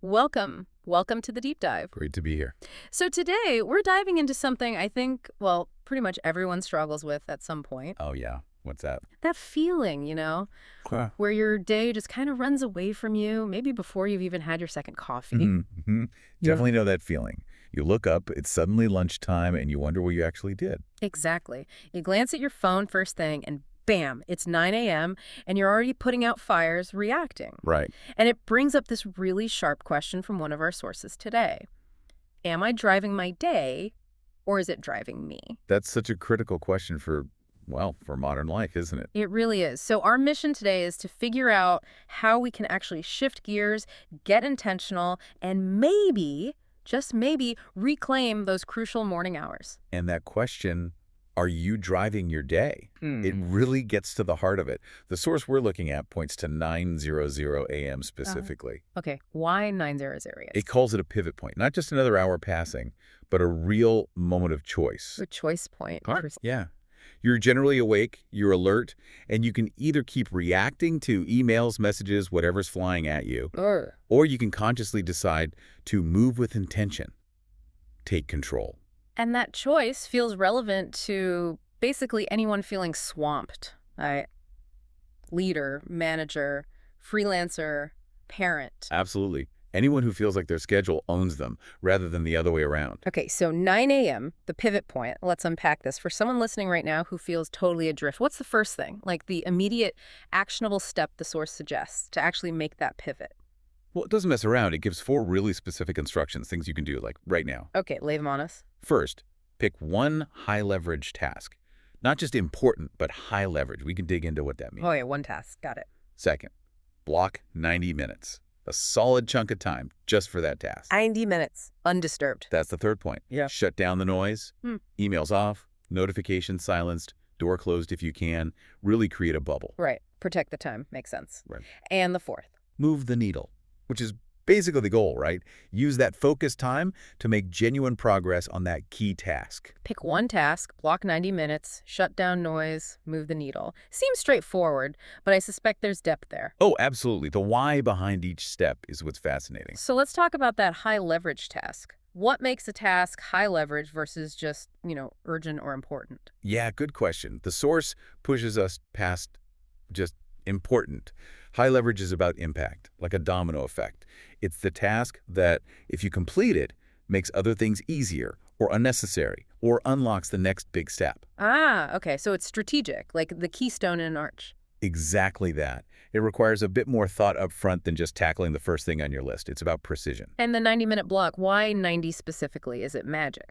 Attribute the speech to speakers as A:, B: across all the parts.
A: Welcome to the deep dive.
B: Great to be here.
A: So today we're diving into something I think, well, pretty much everyone struggles with at some point.
B: Oh, yeah. What's that?
A: That feeling,
B: Huh.
A: where your day just kind of runs away from you, maybe before you've even had your second coffee.
B: Mm-hmm.
A: Yeah.
B: Definitely know that feeling. You look up, it's suddenly lunchtime, and you wonder what you actually did.
A: Exactly. You glance at your phone first thing and bam, it's 9 a.m. and you're already putting out fires, reacting.
B: Right.
A: And it brings up this really sharp question from one of our sources today. Am I driving my day or is it driving me?
B: That's such a critical question for modern life, isn't it?
A: It really is. So our mission today is to figure out how we can actually shift gears, get intentional, and maybe, just maybe, reclaim those crucial morning hours.
B: And that question, are you driving your day? It really gets to the heart of it. The source we're looking at points to 9:00 a.m. specifically.
A: Okay, why 900?
B: It calls it a pivot point, not just another hour passing, but a real moment of choice.
A: A choice point.
B: Yeah. You're generally awake, you're alert, and you can either keep reacting to emails, messages, whatever's flying at you,
A: Ugh.
B: or you can consciously decide to move with intention, take control.
A: And that choice feels relevant to basically anyone feeling swamped. Leader, manager, freelancer, parent.
B: Absolutely. Anyone who feels like their schedule owns them, rather than the other way around.
A: Okay, so 9 a.m., the pivot point. Let's unpack this. For someone listening right now who feels totally adrift, what's the first thing, like the immediate actionable step the source suggests to actually make that pivot?
B: Well, it doesn't mess around. It gives 4 really specific instructions, things you can do, like right now.
A: Okay, lay them on us.
B: First, pick one high-leverage task. Not just important, but high leverage. We can dig into what that means.
A: Oh, yeah, one task. Got it.
B: Second, block 90 minutes. A solid chunk of time just for that task.
A: 90 minutes, undisturbed.
B: That's the third point.
A: Yeah.
B: Shut down the noise, emails off, notifications silenced, door closed if you can. Really create a bubble.
A: Right. Protect the time. Makes sense.
B: Right.
A: And the fourth.
B: Move the needle, which is basically the goal, right? Use that focused time to make genuine progress on that key task.
A: Pick one task, block 90 minutes, shut down noise, move the needle. Seems straightforward, but I suspect there's depth there.
B: Oh, absolutely. The why behind each step is what's fascinating.
A: So let's talk about that high leverage task. What makes a task high leverage versus just, urgent or important?
B: Yeah, good question. The source pushes us past just important. High leverage is about impact, like a domino effect. It's the task that, if you complete it, makes other things easier or unnecessary or unlocks the next big step.
A: Ah, okay. So it's strategic, like the keystone in an arch.
B: Exactly that. It requires a bit more thought up front than just tackling the first thing on your list. It's about precision.
A: And the 90-minute block, why 90 specifically? Is it magic?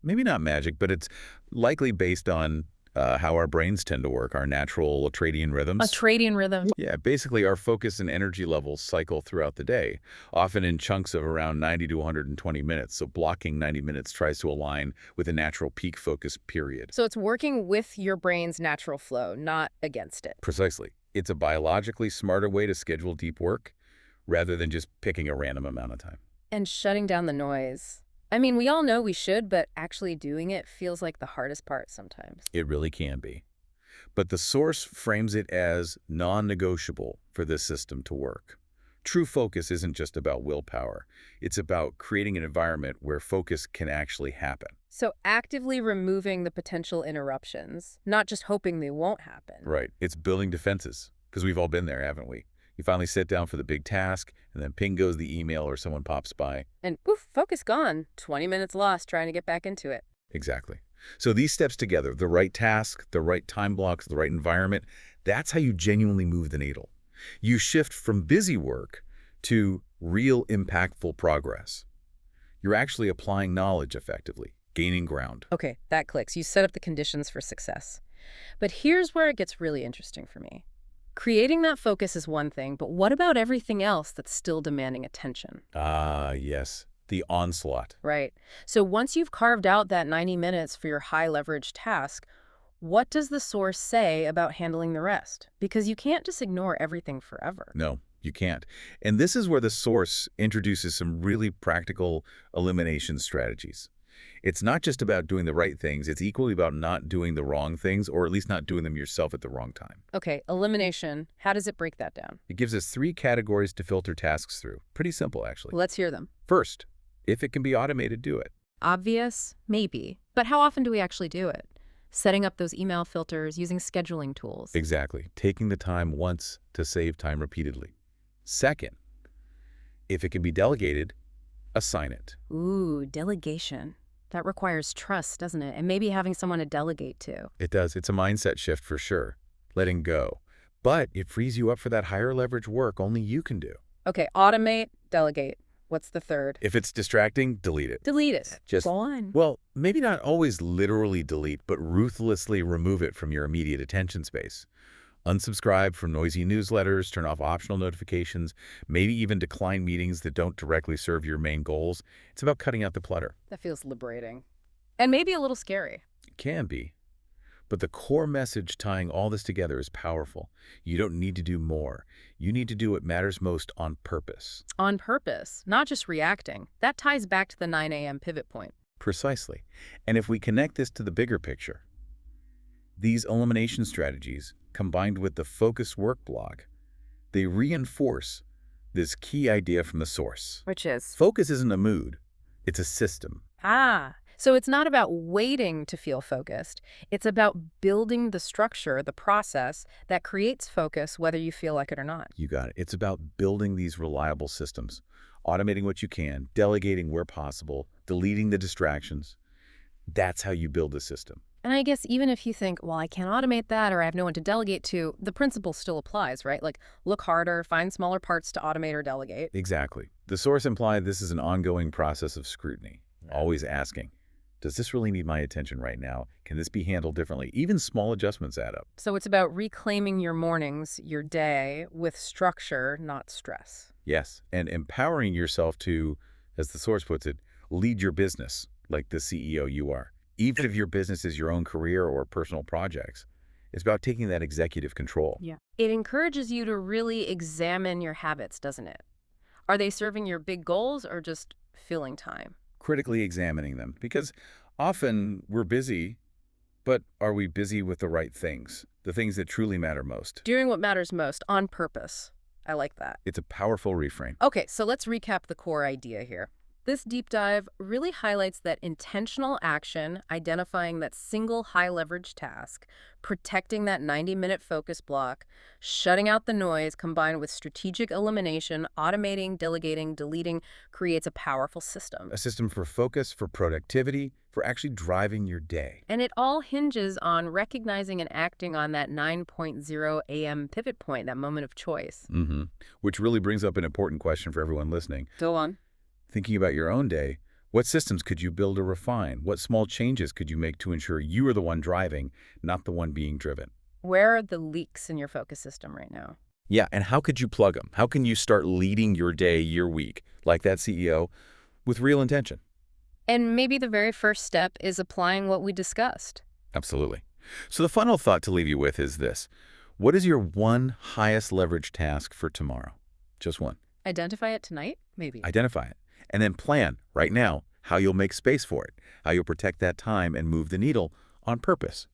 B: Maybe not magic, but it's likely based on how our brains tend to work, our natural ultradian rhythms.
A: Ultradian rhythm.
B: Yeah, basically our focus and energy levels cycle throughout the day, often in chunks of around 90 to 120 minutes. So blocking 90 minutes tries to align with a natural peak focus period.
A: So it's working with your brain's natural flow, not against it.
B: Precisely. It's a biologically smarter way to schedule deep work rather than just picking a random amount of time.
A: And shutting down the noise. I mean, we all know we should, but actually doing it feels like the hardest part sometimes.
B: It really can be. But the source frames it as non-negotiable for this system to work. True focus isn't just about willpower. It's about creating an environment where focus can actually happen.
A: So actively removing the potential interruptions, not just hoping they won't happen.
B: Right. It's building defenses, because we've all been there, haven't we? You finally sit down for the big task, and then ping goes the email or someone pops by.
A: And poof, focus gone. 20 minutes lost trying to get back into it.
B: Exactly. So these steps together, the right task, the right time blocks, the right environment, that's how you genuinely move the needle. You shift from busy work to real impactful progress. You're actually applying knowledge effectively, gaining ground.
A: Okay, that clicks. You set up the conditions for success. But here's where it gets really interesting for me. Creating that focus is one thing, but what about everything else that's still demanding attention?
B: Ah, yes. The onslaught.
A: Right. So once you've carved out that 90 minutes for your high leverage task, what does the source say about handling the rest? Because you can't just ignore everything forever.
B: No, you can't. And this is where the source introduces some really practical elimination strategies. It's not just about doing the right things, it's equally about not doing the wrong things, or at least not doing them yourself at the wrong time.
A: Okay, elimination. How does it break that down?
B: It gives us 3 categories to filter tasks through. Pretty simple, actually.
A: Let's hear them.
B: First, if it can be automated, do it.
A: Obvious? Maybe. But how often do we actually do it? Setting up those email filters, using scheduling tools.
B: Exactly. Taking the time once to save time repeatedly. Second, if it can be delegated, assign it.
A: Ooh, delegation. That requires trust, doesn't it? And maybe having someone to delegate to.
B: It does. It's a mindset shift for sure. Letting go. But it frees you up for that higher leverage work only you can do.
A: Okay, automate, delegate. What's the third?
B: If it's distracting, delete it.
A: Delete it.
B: Just,
A: go on.
B: well, maybe not always literally delete, but ruthlessly remove it from your immediate attention space. Unsubscribe from noisy newsletters, turn off optional notifications, maybe even decline meetings that don't directly serve your main goals. It's about cutting out the clutter.
A: That feels liberating. And maybe a little scary.
B: It can be. But the core message tying all this together is powerful. You don't need to do more. You need to do what matters most on purpose.
A: On purpose, not just reacting. That ties back to the 9 a.m. pivot point.
B: Precisely. And if we connect this to the bigger picture, these elimination strategies, combined with the focus work block, they reinforce this key idea from the source.
A: Which is?
B: Focus isn't a mood, it's a system.
A: So it's not about waiting to feel focused. It's about building the structure, the process that creates focus whether you feel like it or not.
B: You got it. It's about building these reliable systems, automating what you can, delegating where possible, deleting the distractions. That's how you build a system.
A: And I guess even if you think, well, I can't automate that or I have no one to delegate to, the principle still applies, right? Like, look harder, find smaller parts to automate or delegate.
B: Exactly. The source implied this is an ongoing process of scrutiny, always asking, does this really need my attention right now? Can this be handled differently? Even small adjustments add up.
A: So it's about reclaiming your mornings, your day, with structure, not stress.
B: Yes, and empowering yourself to, as the source puts it, lead your business like the CEO you are. Even if your business is your own career or personal projects, it's about taking that executive control.
A: Yeah. It encourages you to really examine your habits, doesn't it? Are they serving your big goals or just filling time?
B: Critically examining them, because often we're busy, but are we busy with the right things, the things that truly matter most?
A: Doing what matters most on purpose. I like that.
B: It's a powerful reframe.
A: Okay, so let's recap the core idea here. This deep dive really highlights that intentional action, identifying that single high-leverage task, protecting that 90-minute focus block, shutting out the noise combined with strategic elimination, automating, delegating, deleting, creates a powerful system.
B: A system for focus, for productivity, for actually driving your day.
A: And it all hinges on recognizing and acting on that 9.0 a.m. pivot point, that moment of choice.
B: Which really brings up an important question for everyone listening.
A: Go on.
B: Thinking about your own day, what systems could you build or refine? What small changes could you make to ensure you are the one driving, not the one being driven?
A: Where are the leaks in your focus system right now?
B: Yeah, and how could you plug them? How can you start leading your day, your week, like that CEO, with real intention?
A: And maybe the very first step is applying what we discussed.
B: Absolutely. So the final thought to leave you with is this. What is your one highest leverage task for tomorrow? Just one.
A: Identify it tonight, maybe.
B: Identify it. And then plan, right now, how you'll make space for it, how you'll protect that time and move the needle on purpose.